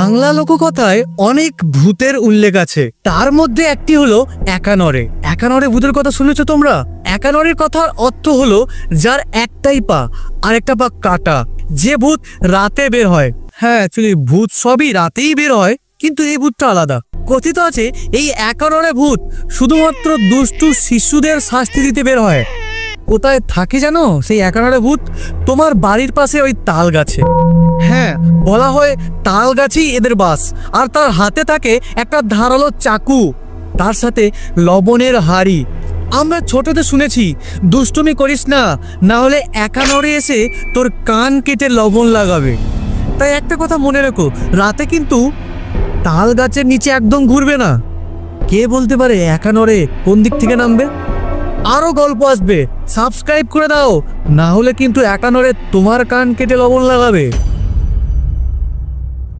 বাংলা লোককথায় অনেক ভূতের উল্লেখ আছে, তার মধ্যে একটি হলো একানরে। একানরে ভূতের কথা শুনেছো তোমরা? একানরের কথার অর্থ হলো যার একটাই পা আর একটা পা কাটা, যে ভূত রাতে বের হয়। হ্যাঁ, অ্যাকচুয়ালি ভূত সবই রাতেই বের হয়, কিন্তু এই ভূতটা আলাদা। কথিত আছে এই একানরে ভূত শুধুমাত্র দুষ্টু শিশুদের শাস্তি দিতে বের হয়। কোথায় থাকে জানো সেই একানরে ভূত? তোমার বাড়ির পাশে ওই তাল গাছে। হ্যাঁ, বলা হয় তাল গাছেই এদের বাস, আর তার হাতে থাকে একটা ধারালো চাকু, তার সাথে লবণের হাড়ি। আমরা ছোটতে শুনেছি দুষ্টুমি করিস না, না হলে একানরে এসে তোর কান কেটে লবণ লাগাবে। তাই একটা কথা মনে রেখো, রাতে কিন্তু তাল গাছের নিচে একদম ঘুরবে না। কে বলতে পারে একানরে কোন দিক থেকে নামবে? আরো গল্প আসবে, সাবস্ক্রাইব করে দাও, না হলে কিন্তু একানরে তোমার কান কেটে লবণ লাগাবে।